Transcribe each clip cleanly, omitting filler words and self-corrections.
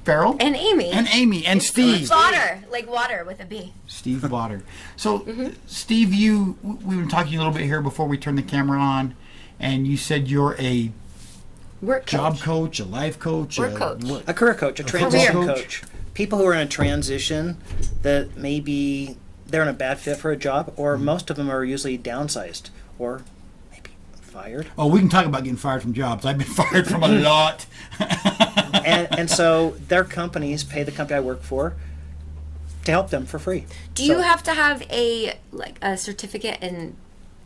Farrell. And Amy. And Steve. Bauter, like water with a B. Steve Bauter. So, Steve, we were talking a little bit here before we turned the camera on, and you said you're a job coach, a life coach, a career coach, a transition coach. People who are in a transition that maybe they're in a bad fit for a job, or most of them are usually downsized or maybe fired. Oh, we can talk about getting fired from jobs. I've been fired from a lot. and so their companies pay the company I work for to help them for free. Do you have to have a certificate in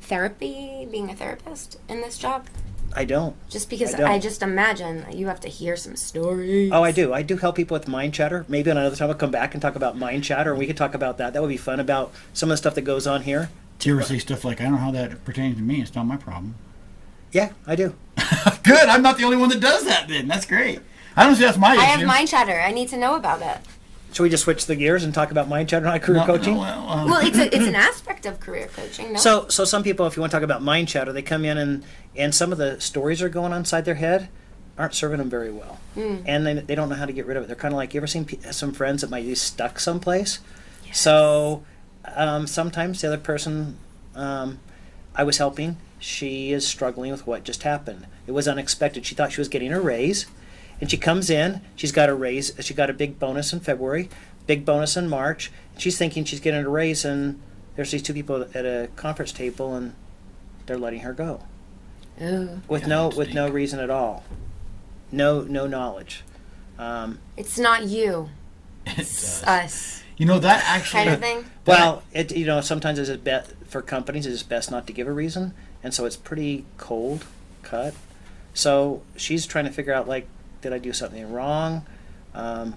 therapy, being a therapist in this job? I don't. Just because I just imagine that you have to hear some stories. Oh, I do. I do help people with mind chatter. Maybe on another time I'll come back and talk about mind chatter, and we could talk about that. That would be fun, about some of the stuff that goes on here. Do you ever say stuff like, I don't know how that pertains to me, it's not my problem? Yeah, I do. Good. I'm not the only one that does that then. That's great. I don't see that's my issue. I have mind chatter. I need to know about it. Should we just switch the gears and talk about mind chatter, not career coaching? Well, it's an aspect of career coaching, no? So some people, if you want to talk about mind chatter, they come in and some of the stories are going on inside their head aren't serving them very well. And they don't know how to get rid of it. They're kind of like, you ever seen some friends that might be stuck someplace? Yes. So sometimes the other person I was helping, she is struggling with what just happened. It was unexpected. She thought she was getting a raise. And she comes in, she's got a raise, she got a big bonus in February, big bonus in March, and she's thinking she's getting a raise, and there's these two people at a conference table, and they're letting her go. Oh. With no reason at all. No knowledge. It's not you. It's us. You know, that actually... Kind of thing? Well, sometimes for companies, it's best not to give a reason, and so it's pretty cold cut. So she's trying to figure out, like, did I do something wrong?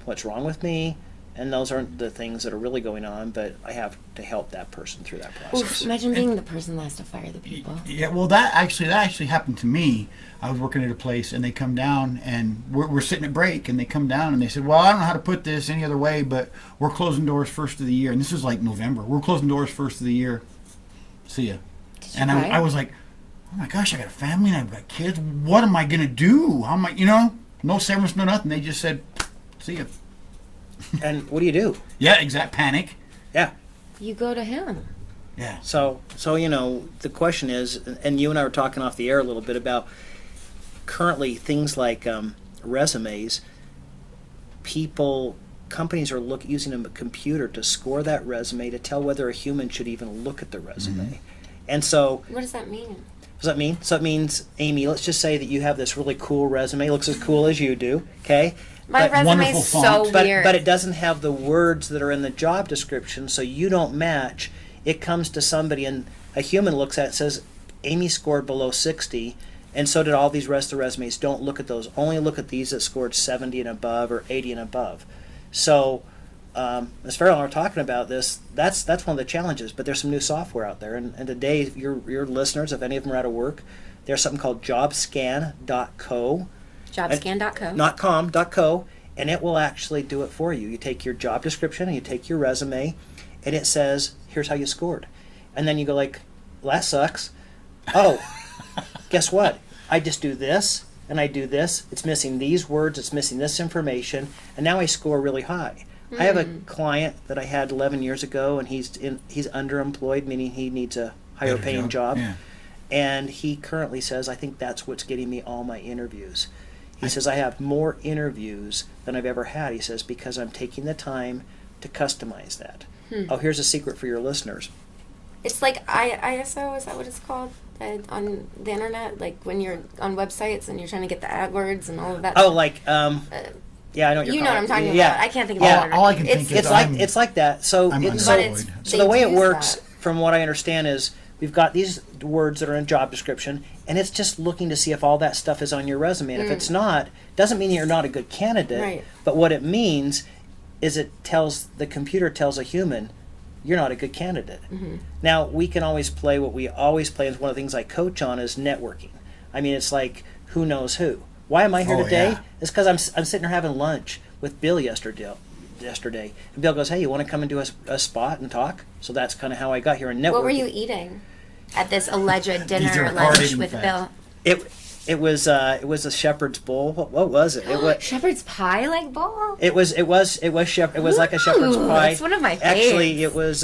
What's wrong with me? And those aren't the things that are really going on, but I have to help that person through that process. Oof, imagine being the person that has to fire the people. Yeah, well, that actually happened to me. I was working at a place, and they come down, and we're sitting at break, and they come down, and they said, well, I don't know how to put this any other way, but we're closing doors first of the year. And this is like November. We're closing doors first of the year. See ya. And I was like, oh my gosh, I got a family, and I've got kids. What am I going to do? How am I, no severance, no nothing. They just said, see ya. And what do you do? Yeah, exact panic. Yeah. You go to him. Yeah. So the question is, and you and I were talking off the air a little bit about currently things like resumes. Companies are using a computer to score that resume to tell whether a human should even look at the resume. Mm-hmm. And so... What does that mean? What does that mean? So it means, Amy, let's just say that you have this really cool resume. It looks as cool as you do, okay? My resume is so weird. But it doesn't have the words that are in the job description, so you don't match. It comes to somebody, and a human looks at it and says, Amy scored below 60, and so did all these rest of the resumes. Don't look at those. Only look at these that scored 70 and above or 80 and above. So as Farrell and I were talking about this, that's one of the challenges, but there's some new software out there. And today, your listeners, if any of them are out of work, there's something called jobscan.co. Jobscan.co. Not com.co, and it will actually do it for you. You take your job description and you take your resume, and it says, here's how you scored. And then you go like, well, that sucks. Oh, guess what? I just do this, and I do this. It's missing these words. It's missing this information, and now I score really high. I have a client that I had 11 years ago, and he's underemployed, meaning he needs a higher paying job. Yeah. And he currently says, I think that's what's getting me all my interviews. He says, I have more interviews than I've ever had. He says, because I'm taking the time to customize that. Oh, here's a secret for your listeners. It's like ISO, is that what it's called on the internet? Like when you're on websites and you're trying to get the AdWords and all of that. Oh, like... yeah, I know you know what I'm talking about. I can't think of the word. All I can think is it's like that. So the way it works, from what I understand, is we've got these words that are in job description, and it's just looking to see if all that stuff is on your resume. And if it's not, doesn't mean you're not a good candidate. Right. But what it means is the computer tells a human, you're not a good candidate. Mm-hmm. Now, we can always play what we always play, and one of the things I coach on is networking. I mean, it's like, who knows who? Why am I here today? Yeah. It's because I'm sitting there having lunch with Bill yesterday. And Bill goes, hey, you want to come and do a spot and talk? So that's kind of how I got here in networking. What were you eating at this alleged dinner lunch with Bill? It was a shepherd's bull. What was it? It was Shepherd's pie like bowl? it was like a shepherd's Ooh, pie. that's one of my Actually, faves. it was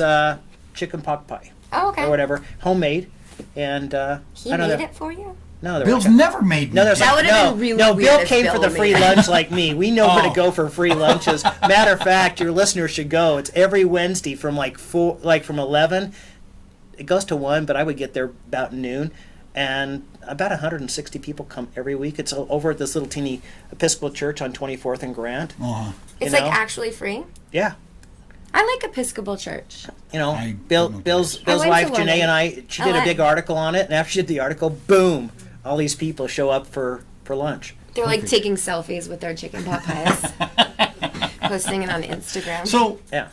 chicken pot pie Oh, okay. or whatever, homemade, and He I don't made know. it for you? No, there Bill's was never made me. no, there's That like, would've no, been really no. weird Bill if came for Bill the free made it. lunch like me. We know where Oh. to go for free lunches. Matter of fact, your listeners should go. It's every Wednesday from from 11. It goes to 1, but I would get there about noon, and about 160 people come every week. It's over at this little teeny Episcopal church on 24th and Grant. Uh-huh. It's You like know? actually free? Yeah. I like Episcopal Church. You know, I Bill's don't know Bill's I went wife to one Janae and in I. She did a LA. big article on it, and after she did the article, boom, all these people show up for lunch. They're like Perfect. taking selfies with their chicken pot pies, posting it on Instagram. So, Yeah.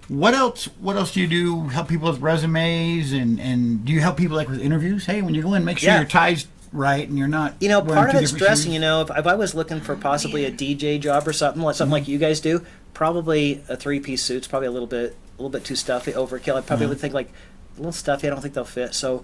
what else do you do? Help people with resumes, and do you help people like with interviews? Hey, when you go in, make sure Yeah. your tie's right and you're not. You know, wearing part of two it's different dressing. shoes. You know, if I was looking for possibly a DJ job or something like you guys do, probably a 3-piece suit's probably a little bit too stuffy, overkill. I probably would think like a little stuffy. I don't think they'll fit. So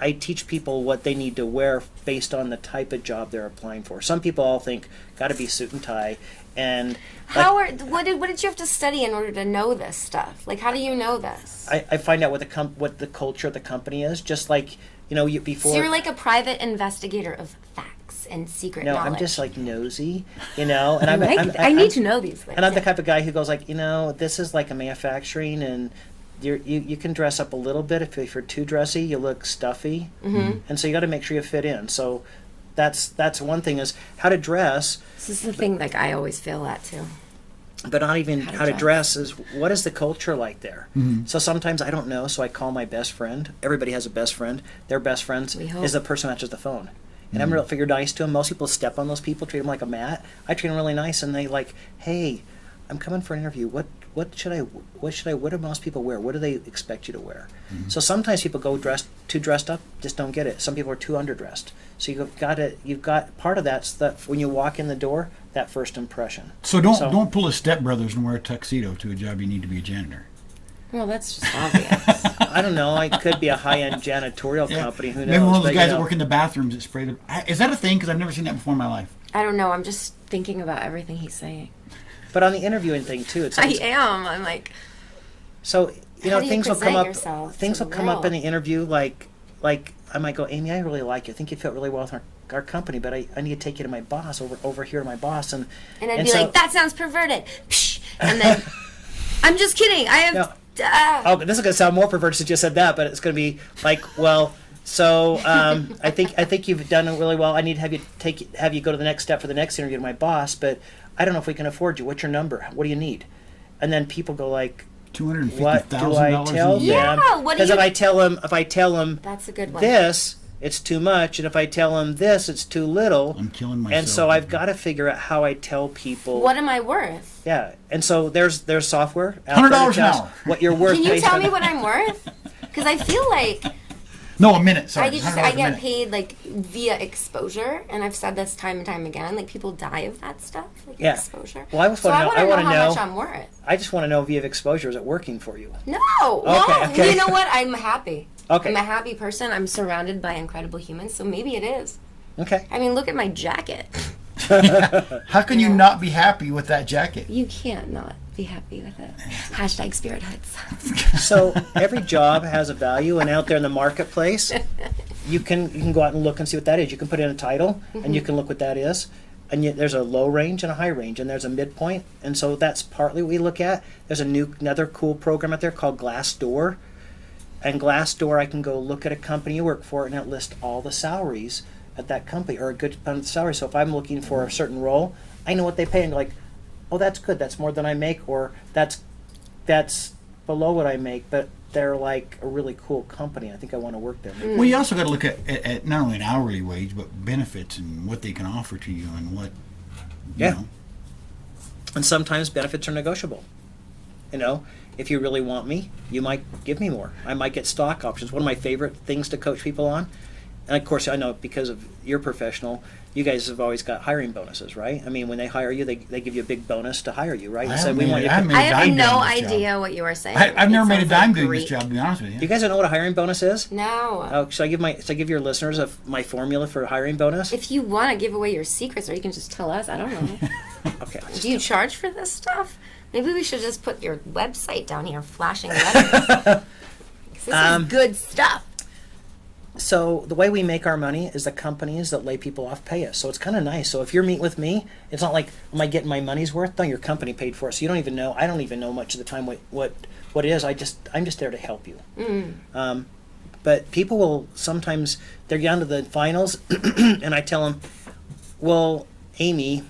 I teach people what they need to wear based on the type of job they're applying for. Some people all think got to be suit and tie, and What did you have to study in order to know this stuff? Like, how do you know this? I find out what the culture of the company is. Just like before. So you're like a private investigator of facts and secret no, knowledge. I'm just like nosy, and I need to know these things. And I'm the type of guy who goes like, this is like a manufacturing, and you can dress up a little bit. If you're too dressy, you look stuffy, and so you got to make sure you fit in. So that's one thing is how to dress, This is the thing like I always fail at too. but not even How to how to dress. dress is what is the culture like there. So sometimes I don't know, so I call my best friend. Everybody has a best friend. Their best friend We hope. is the person who answers the phone. And I'm real figure nice to them. Most people step on those people, treat them like a mat. I treat them really nice, and they like, hey, I'm coming for an interview. What do most people wear? What do they expect you to wear? So sometimes people go too dressed up, just don't get it. Some people are too underdressed. So you've got part of that's that when you walk in the door, that first impression. So don't pull a stepbrothers and wear a tuxedo to a job you need to be a janitor. Well, that's just obvious. I don't know. It could be a high-end janitorial company. Who knows? Maybe one of those But, guys that work in the bathrooms that spray Is that a thing? Because I've never seen that before in my life. I don't know. I'm just thinking about everything he's saying. But on the interviewing thing too, it's I am. I'm like, so How do you things will come present up. yourself Things to will the come up in world? the interview, like I might go, Amy, I really like you. I think you fit really well with our company, but I need to take you to my boss over here to my boss, and and I'd be so- like, that sounds perverted. Psh, and then, I'm just kidding. I have. No. Oh, this is gonna sound more perverted since you said that, but it's gonna be like, well, so I think you've done it really well. I need to have you go to the next step for the next interview to my boss, but I don't know if we can afford you. What's your number? What do you need? And then people go like, what do I $250,000 tell a year. them? Yeah, what do Because you- if I tell them That's a good one. this, it's too much, and if I tell them this, it's too little. I'm killing myself. And so I've got to figure out how I tell people. What am I worth? Yeah, and so there's software out there $100 that an tells hour. what you're worth. Can you based tell on- me what I'm worth? Because I feel like No, a minute. Sorry, I $100 get a minute. paid like via exposure, and I've said this time and time again. Like people die of that stuff, like Yeah. exposure. Well, I just so wanna I know- want I to know wanna how know- much I'm worth. I just want to know if you have exposure. Is it working for you? No, well, okay. you know what? I'm happy. Okay. I'm a happy person. I'm surrounded by incredible humans, so maybe it is. Okay. I mean, look at my jacket. How can you not be happy with that jacket? You can't not be happy with it. Hashtag spirit hoods. So every job has a value, and out there in the marketplace, you can go out and look and see what that is. You can put in a title, and you can look what that is. And yet there's a low range and a high range, and there's a midpoint, and so that's partly what we look at. There's another cool program out there called Glassdoor, and Glassdoor, I can go look at a company you work for, and it lists all the salaries at that company, or a good amount of salary. So if I'm looking for a certain role, I know what they pay, and like, oh, that's good, that's more than I make, or that's below what I make, but they're like a really cool company. I think I want to work there. Well, you also got to look at not only an hourly wage, but benefits and what they can offer to you and what. You Yeah. know. And sometimes benefits are negotiable. You know, if you really want me, you might give me more. I might get stock options. One of my favorite things to coach people on, and of course I know because of your professional, you guys have always got hiring bonuses, right? I mean, when they hire you, they give you a big bonus to hire you, right? I And haven't we made want it- you I to- haven't made I a have dime no doing this idea job. what you were saying. I've never It made a sounds dime like doing great. this job, to be honest with you. You guys don't know what a hiring bonus is? No. Oh, should I give your listeners my formula for a hiring bonus? If you want to give away your secrets, or you can just tell us. I don't know. Okay. Do you charge for this stuff? Maybe we should just put your website down here, flashing letters. This is good stuff. So the way we make our money is the companies that lay people off pay us. So it's kind of nice. So if you're meeting with me, it's not like, am I getting my money's worth? No, your company paid for it. So you don't even know. I don't even know much of the time what it is. I'm just there to help you. But people will sometimes, they're down to the finals, and I tell them, well, Amy,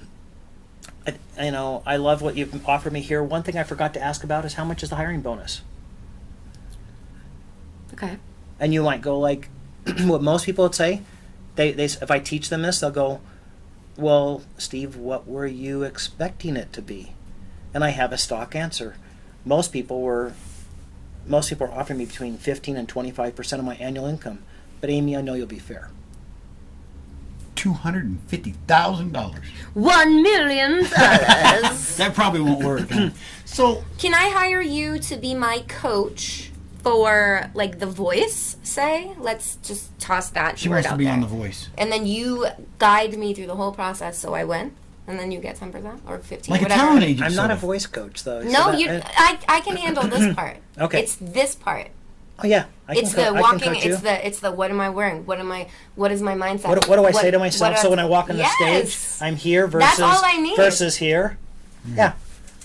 I love what you've offered me here. One thing I forgot to ask about is how much is the hiring bonus? Okay. And you might go like, what most people would say, they if I teach them this, they'll go, well, Steve, what were you expecting it to be? And I have a stock answer. Most people are offering me between 15 and 25% of my annual income. But Amy, I know you'll be fair. $250,000. $1 million. That probably won't work. So Can I hire you to be my coach for like The Voice? Say, let's just toss that she word wants to out be there. on The Voice. And then you guide me through the whole process, so I win, and then you get 10% or 15%, Like a whatever. talent agent. I'm not sort a of. voice coach, though. so No, that- I can handle this part. Okay. It's this part. Oh yeah, I It's can the I can walking. coach you. It's the what am I wearing? What is my mindset? What do I say to myself? So when I walk on the Yes. stage, I'm here versus That's all I need. versus here. Yeah,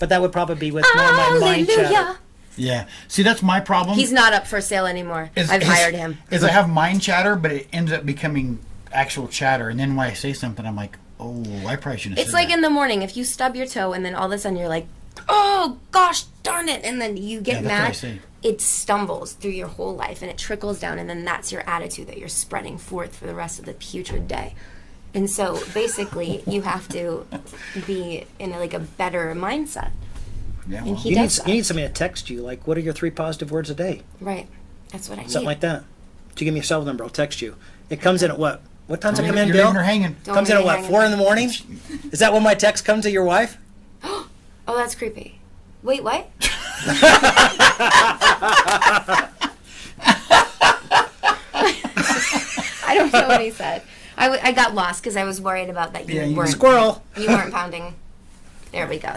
but that would probably be with more of my mind chatter. Hallelujah. Yeah. See, that's my problem. He's not up for sale anymore. I've hired him. Is I have mind chatter, but it ends up becoming actual chatter. And then when I say something, I'm like, oh, I probably shouldn't have It's said like that. in the morning, if you stub your toe and then all of a sudden you're like, oh gosh darn it, and then you get Yeah, that's what I mad, say. it stumbles through your whole life and it trickles down, and then that's your attitude that you're spreading forth for the rest of the putrid day. And so basically you have to be in a better mindset. Yeah, And well, he You need, does that. you need somebody to text you, like, what are your 3 positive words a day? Right. That's what I need. Something like that. To give me your cell number, I'll text you. It comes in at what? What time's it you're come in, you're Bill? leaving her hanging. Don't Comes in leave at me what, hanging. 4 in the morning? Is that when my text comes to your wife? Oh, that's creepy. Wait, what? I don't know what he said. I got lost because I was worried about that Yeah, you- weren't Squirrel. you weren't pounding. There we go.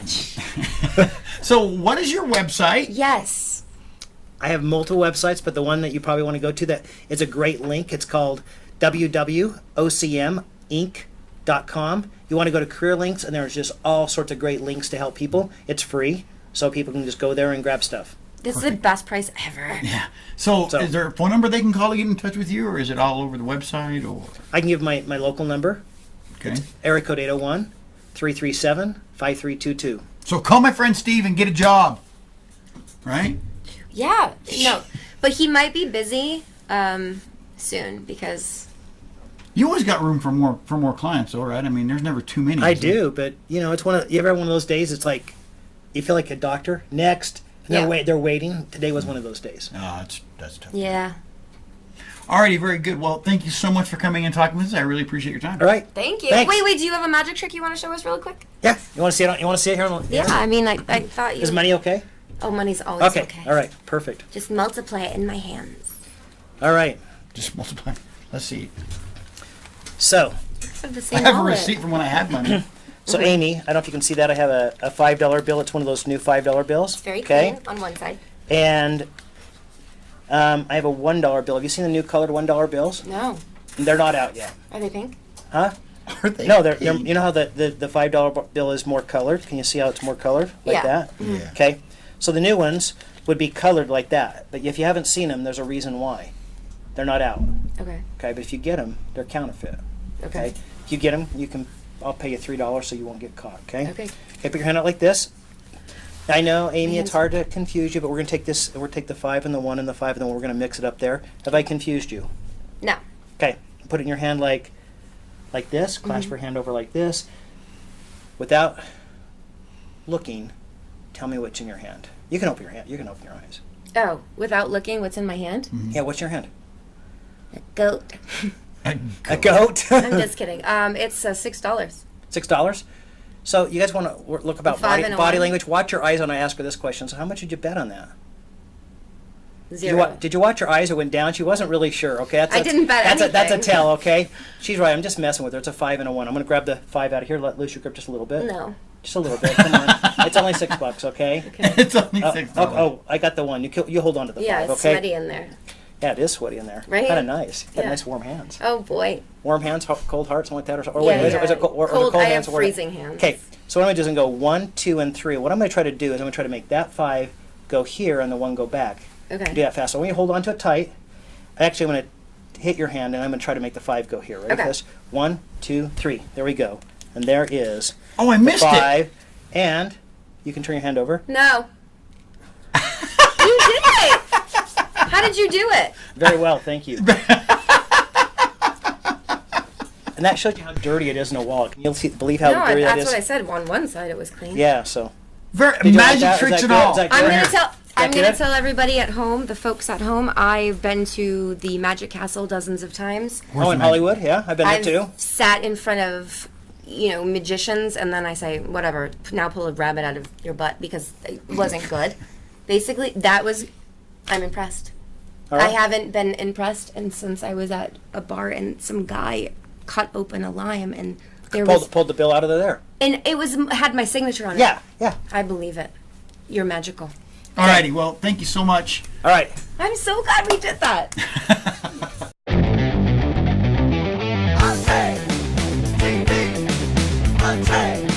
So, what is your website? Yes. I have multiple websites, but the one that you probably want to go to that is a great link. It's called www.ocminc.com. You want to go to career links, and there's just all sorts of great links to help people. It's free, so people can just go there and grab stuff. This is the best price ever. Yeah. So, So- is there a phone number they can call to get in touch with you, or is it all over the website? Or I can give my local number, okay. area code 801-337-5322. So call my friend Steve and get a job. Right? Yeah. No, but he might be busy soon because You always got room for more clients, though, right? I mean, there's never too many. I is there? do, but it's you ever have one of those days? It's like you feel like a doctor. Next, and Yeah. they're waiting. Today was one of those days. Oh, that's tough. yeah. Alrighty, very good. Well, thank you so much for coming and talking with us. I really appreciate your time. All right. Thank you. Thanks. Wait. Do you have a magic trick you want to show us really quick? Yeah. You want to see it? You want to see it here? On the, Yeah. I mean, I thought you. Is money okay? Oh, money's always Okay. okay. All right. Perfect. Just multiply it in my hands. All right. Just multiply. Let's see. So, Of the I same have a wallet. receipt from when I had money. so Amy, I don't know if you can see that. I have a $5 bill. It's one of those new $5 bills. It's very okay. clean on one side. And I have a $1 bill. Have you seen the new colored $1 bills? No. They're not out yet. Are they pink? Huh? Are they No, they're pink? you know how the $5 bill is more colored? Can you see how it's more colored? Like Yeah. that? Yeah. Okay. So the new ones would be colored like that. But if you haven't seen them, there's a reason why. They're not out. Okay. Okay, but if you get them, they're counterfeit. Okay. Okay. If you get them, I'll pay you $3 so you won't get caught. Okay. Okay. Okay. Put your hand out like this. I know, Amy, My it's hands- hard to confuse you, but we're gonna take this. We're gonna take the 5 and the 1 and the 5, and then we're gonna mix it up there. Have I confused you? No. Okay. Put it in your hand like this. Clasp your hand over like this. Without looking, tell me what's in your hand. You can open your hand. You can open your eyes. Oh, without looking, what's in my hand? Yeah. What's in your hand? A goat. A goat? I'm just kidding. It's $6. $6? So you guys want to look about Five and a body one. language? Watch your eyes when I ask her this question. So how much did you bet on that? Zero. Did you watch her eyes? It went down. She wasn't really sure. Okay, I didn't bet That's a anything. tell. Okay, she's right. I'm just messing with her. It's a 5 and a 1. I'm going to grab the 5 out of here. Let loose your grip just a little bit. No. Just a little bit. Come on. It's only $6. Okay. It's only $6. Oh, I got the 1. You hold on to the 5. Yeah, it's okay. sweaty in there. Yeah, it is sweaty in there. Right? Kind of nice. Got Yeah. nice warm hands. Oh boy. Warm hands, cold heart, something like that, or Yeah, wait, yeah. is it cold Cold- I have hands? freezing hands. Okay, so what I'm going to do is I'm going to go 1, 2, and 3. What I'm going to try to do is I'm going to try to make that 5 go here and the 1 go back. Okay. Do that fast. So when you hold on to it tight, actually I'm going to hit your hand and I'm going to try to make the 5 go here. Ready for Okay. this? 1, 2, 3. There we go. And there is Oh, I the missed it. 5. And you can turn your hand over. No. You did it. How did you do it? Very well, thank you. And that shows you how dirty it is in a wall. Can you believe how No, dirty that that's is? what I said. On one side it was clean. Yeah, so. Very, Did you like magic that? Is tricks that and good? all. Is that I'm good? gonna tell. I'm good? gonna tell everybody at home, the folks at home. I've been to the Magic Castle dozens of times. Oh, in Hollywood? Yeah, I've been there I've too. sat in front of, magicians, and then I say, whatever. Now pull a rabbit out of your butt because it wasn't good. Basically, I'm impressed. All right. I haven't been impressed, and since I was at a bar and some guy cut open a lime and there was, Pulled the bill out of there. and it had my signature on it. Yeah, yeah. I believe it. You're magical. Alrighty, well, thank you so much. All right. I'm so glad we did that. UNTAMED TV. UNTAMED.